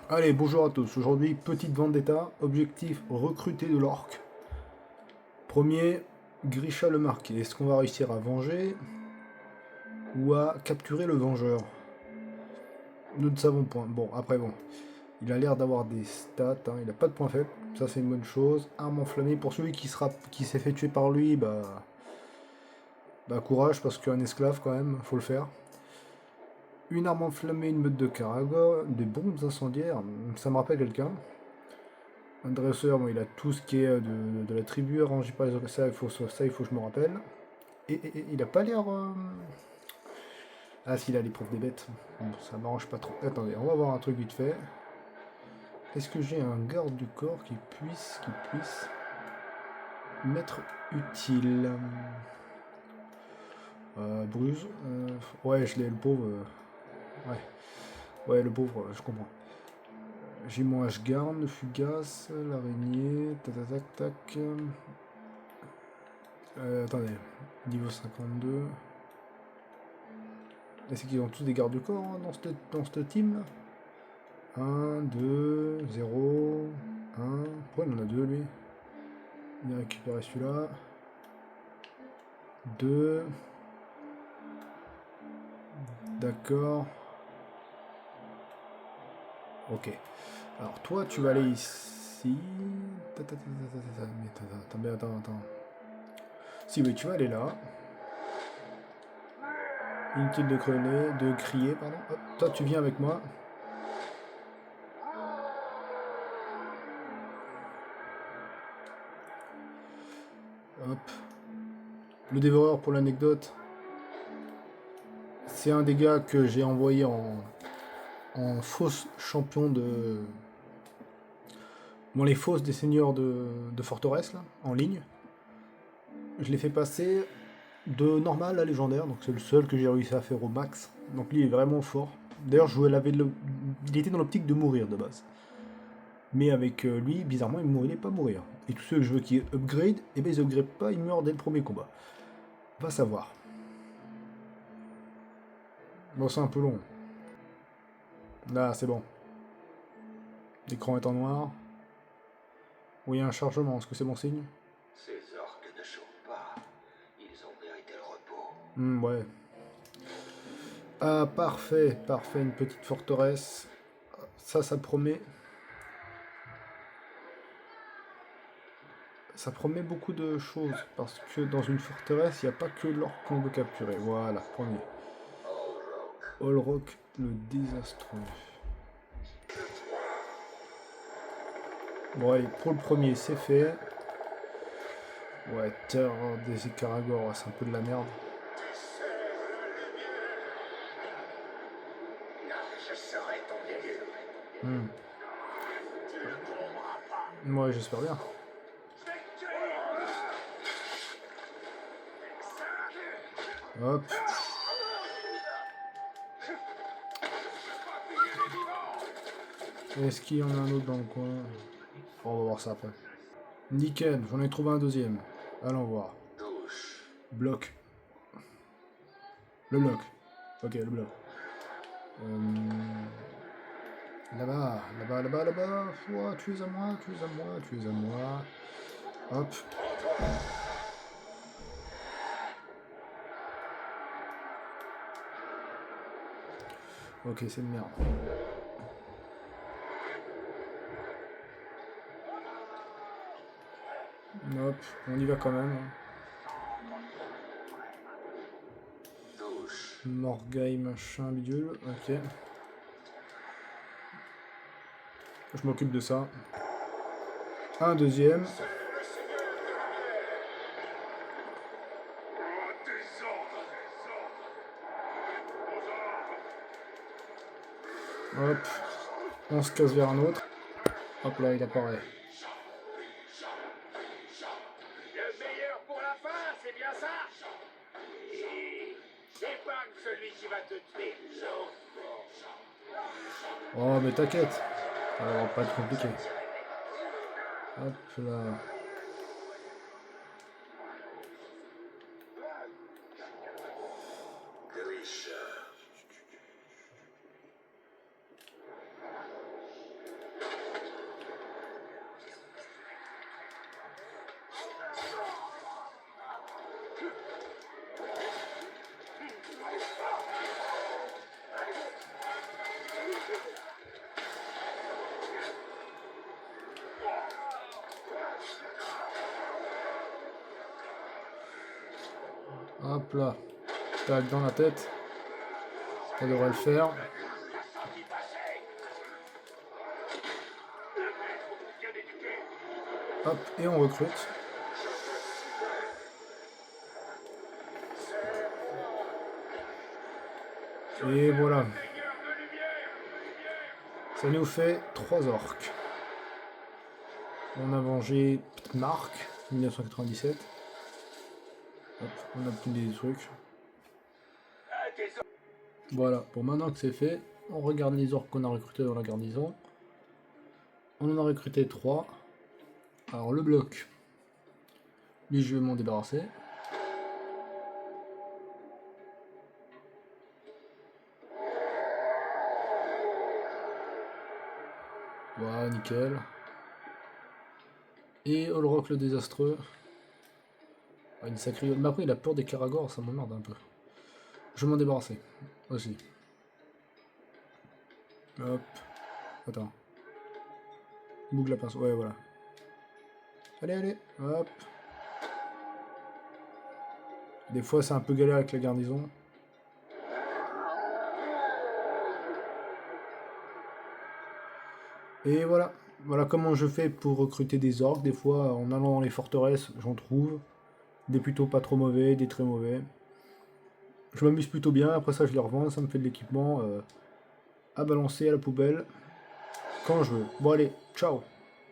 Allez, bonjour à tous. Aujourd'hui, petite vendetta. Objectif, recruter de l'orque. Premier, Grisha le marqué. Est-ce qu'on va réussir à venger ou à capturer le vengeur? Nous ne savons point. Bon, après, bon. Il a l'air d'avoir des stats. Hein. Il n'a pas de points faibles. Ça, c'est une bonne chose. Arme enflammée. Pour celui qui s'est fait tuer par lui, bah courage, parce qu'un esclave, quand même, faut le faire. Une arme enflammée, une meute de Karagor, des bombes incendiaires. Ça me rappelle quelqu'un. Un dresseur, bon, il a tout ce qui est de la tribu, arrangé par les ça, il faut que je me rappelle. Et il a pas l'air. Ah, s'il a l'épreuve des bêtes. Bon, ça m'arrange pas trop. Attendez, on va voir un truc vite fait. Est-ce que j'ai un garde du corps qui puisse m'être utile? Bruce. Ouais, je l'ai, le pauvre. Ouais, ouais, le pauvre, je comprends. J'ai mon H-Garde, le fugace, l'araignée, tac tac tac tac. Attendez, niveau 52. Et c'est qu'ils ont tous des gardes-corps hein, dans cette team là. 1, 2, 0, 1. Pourquoi il en a deux lui? Il a récupéré celui-là. 2. D'accord. Ok. Alors toi tu vas aller ici. Mais attends. Si oui, tu vas aller là. Inutile de crier, pardon. Hop, toi tu viens avec moi. Hop. Le dévoreur pour l'anecdote. C'est un des gars que j'ai envoyé en fausse champion de. Bon, les fausses des seigneurs de forteresse, là, en ligne. Je l'ai fait passer de normal à légendaire, donc c'est le seul que j'ai réussi à faire au max. Donc lui il est vraiment fort. D'ailleurs, il était dans l'optique de mourir de base. Mais avec lui, bizarrement, il ne pas mourir. Et tous ceux que je veux qui upgrade, eh ben ils upgrade pas, ils meurent dès le premier combat. Va savoir. Bon, c'est un peu long. Là, c'est bon. L'écran est en noir. Oui, il y a un chargement, est-ce que c'est bon signe? Ces orques ne chauffent pas. Ils ont mérité le repos. Ouais. Ah, parfait, une petite forteresse. Ça promet. Ça promet beaucoup de choses, parce que dans une forteresse, il n'y a pas que l'or qu'on veut capturer. Voilà, premier. Olrock. Olrock, le désastreux. Bon, allez, pour le premier, c'est fait. Ouais, terreur des Icaragor, ouais, c'est un peu de la merde. Je serai ton élu. Hmm. Tu ne tomberas pas. Ouais, j'espère bien. Hop. Est-ce qu'il y en a un autre dans le coin? On va voir ça après. Nickel, j'en ai trouvé un deuxième. Allons voir. Douche. Bloc. Le bloc. Ok, le bloc. Là-bas. Ouah, tu es à moi. Hop. Ok, c'est une merde. Hop, on y va quand même. Douche. Morgaï, machin, bidule. Ok. Je m'occupe de ça. Un deuxième. Hop. On se casse vers un autre. Hop là, il apparaît. Le meilleur pour la fin, c'est bien ça? Épargne celui qui va te tuer. Oh, mais t'inquiète. Ça va pas être compliqué. Hop là. Grisha. Hop là. Tac, dans la tête. Ça devrait le faire. Hop, et on recrute. Et voilà. Ça nous fait 3 orques. On a vengé Marc, 1997. Hop, on a obtenu des trucs. Voilà, bon maintenant que c'est fait, on regarde les orques qu'on a recrutés dans la garnison. On en a recruté 3. Alors le bloc, lui je vais m'en débarrasser. Voilà, nickel. Et Olrock le désastreux. Ah, une sacrée... Mais après il a peur des Karagors, ça m'emmerde un peu. Je vais m'en débarrasser, aussi. Hop. Attends. Boucle la pince, ouais voilà. Allez, allez, hop. Des fois c'est un peu galère avec la garnison. Et voilà. Voilà comment je fais pour recruter des orques. Des fois, en allant dans les forteresses, j'en trouve. Des plutôt pas trop mauvais, des très mauvais. Je m'amuse plutôt bien. Après ça, je les revends. Ça me fait de l'équipement à balancer à la poubelle quand je veux. Bon allez, ciao.